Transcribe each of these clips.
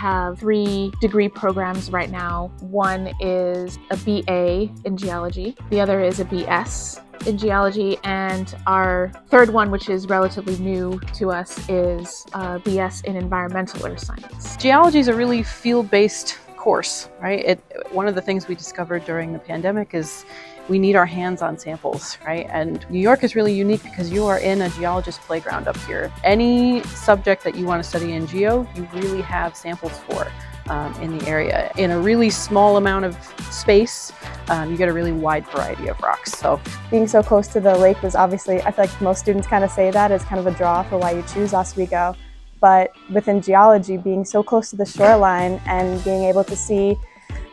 have 3 degree programs right now. One is a BA in geology, the other is a BS in geology, and our third one, which is relatively new to us, is BS in environmental earth science. Geology is a really field-based course, right? One of the things we discovered during the pandemic is we need our hands on samples, right? And New York is really unique because you are in a geologist playground up here. Any subject that you want to study in geo, you really have samples for in the area. In a really small amount of space, you get a really wide variety of rocks. So being so close to the lake was obviously, I feel like most students kind of say that as kind of a draw for why you choose Oswego. But within geology, being so close to the shoreline and being able to see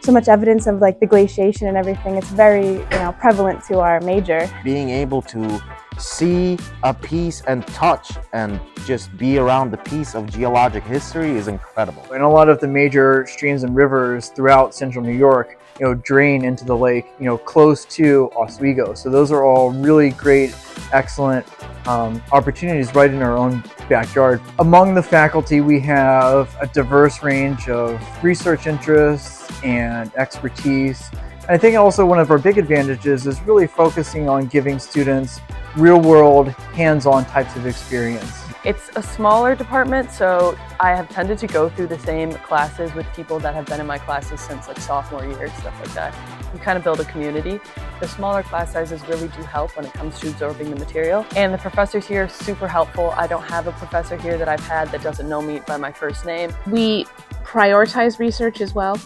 so much evidence of like the glaciation and everything, it's very prevalent to our major. Being able to see a piece and touch and just be around the piece of geologic history is incredible. And a lot of the major streams and rivers throughout central New York drain into the lake close to Oswego. So those are all really great, excellent opportunities right in our own backyard. Among the faculty, we have a diverse range of research interests and expertise. And I think also one of our big advantages is really focusing on giving students real-world, hands-on types of experience. It's a smaller department, so I have tended to go through the same classes with people that have been in my classes since like sophomore year, stuff like that. You kind of build a community. The smaller class sizes really do help when it comes to absorbing the material. And the professors here are super helpful. I don't have a professor here that I've had that doesn't know me by my first name. We prioritize research as well.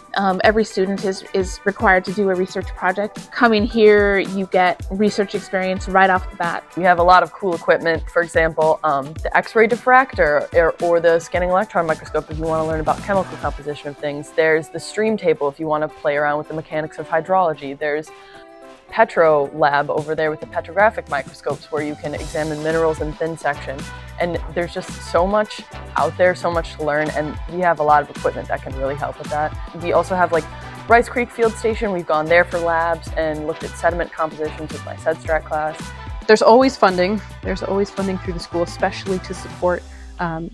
Every student is required to do a research project. Coming here, you get research experience right off the bat. We have a lot of cool equipment, for example, the X-ray diffractor or the scanning electron microscope if you want to learn about chemical composition of things. There's the stream table if you want to play around with the mechanics of hydrology. There's Petro lab over there with the petrographic microscopes where you can examine minerals in thin section. And there's just so much out there, so much to learn, and we have a lot of equipment that can really help with that. We also have like Rice Creek Field Station. We've gone there for labs and looked at sediment compositions with my SEDSTRAT class. there's always funding. There's always funding through the school, especially to support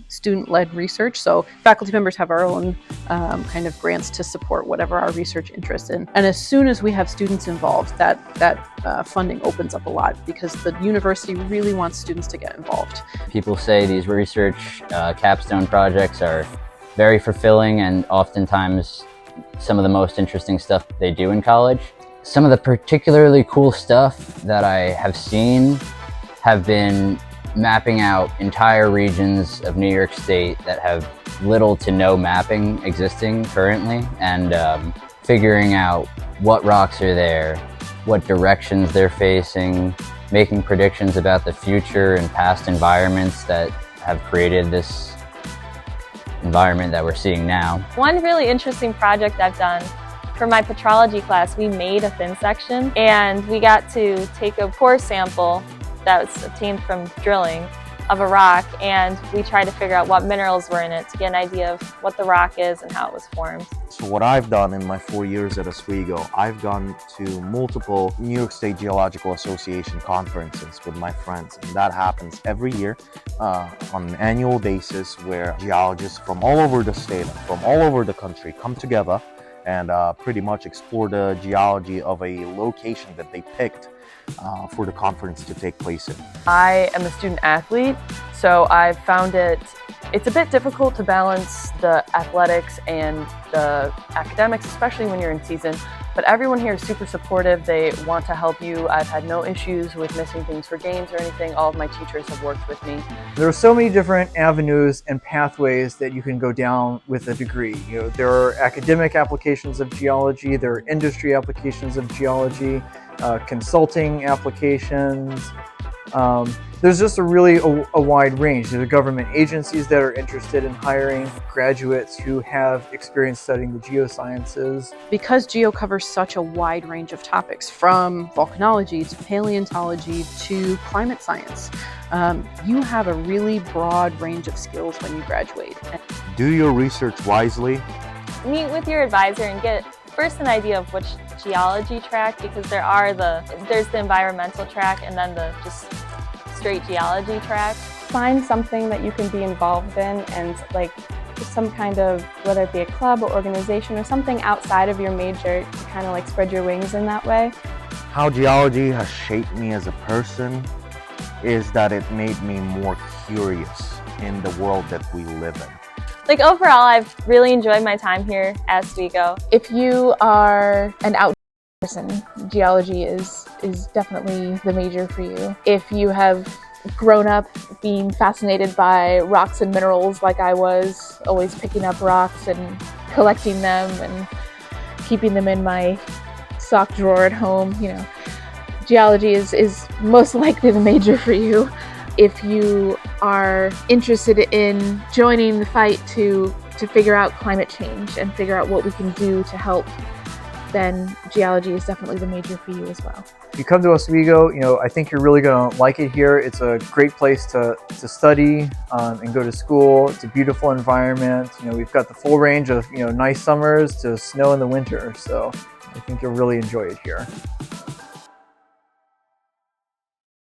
student-led research. So faculty members have our own kind of grants to support whatever our research interests in. And as soon as we have students involved, that funding opens up a lot because the university really wants students to get involved. People say these research capstone projects are very fulfilling and oftentimes some of the most interesting stuff they do in college. Some of the particularly cool stuff that I have seen have been mapping out entire regions of New York State that have little to no mapping existing currently, and figuring out what rocks are there, what directions they're facing, making predictions about the future and past environments that have created this environment that we're seeing now. One really interesting project I've done for my petrology class, we made a thin section and we got to take a core sample that was obtained from drilling of a rock, and we tried to figure out what minerals were in it to get an idea of what the rock is and how it was formed. So what I've done in my 4 years at Oswego, I've gone to multiple New York State Geological Association conferences with my friends, and that happens every year on an annual basis where geologists from all over the state, from all over the country come together and pretty much explore the geology of a location that they picked for the conference to take place in. I am a student athlete, so I've found it's a bit difficult to balance the athletics and the academics, especially when you're in season, but everyone here is super supportive. They want to help you. I've had no issues with missing things for games or anything. All of my teachers have worked with me. There are so many different avenues and pathways that you can go down with a degree. There are academic applications of geology, there are industry applications of geology, consulting applications. There's just a wide range. There are government agencies that are interested in hiring graduates who have experience studying the geosciences. Because geo covers such a wide range of topics, from volcanology to paleontology to climate science, you have a really broad range of skills when you graduate. Do your research wisely. Meet with your advisor and get first an idea of which geology track, because there's the environmental track and then the just straight geology track. Find something that you can be involved in and some kind of, whether it be a club or organization or something outside of your major to kind of like spread your wings in that way. How geology has shaped me as a person is that it made me more curious in the world that we live in. Like overall, I've really enjoyed my time here at Oswego. If you are an outdoor person, geology is definitely the major for you. If you have grown up being fascinated by rocks and minerals like I was, always picking up rocks and collecting them and keeping them in my sock drawer at home, you know, geology is most likely the major for you. If you are interested in joining the fight to figure out climate change and figure out what we can do to help, then geology is definitely the major for you as well. If you come to Oswego, you know, I think you're really going to like it here. It's a great place to study and go to school. It's a beautiful environment. You know, we've got the full range of, you know, nice summers to snow in the winter. So I think you'll really enjoy it here.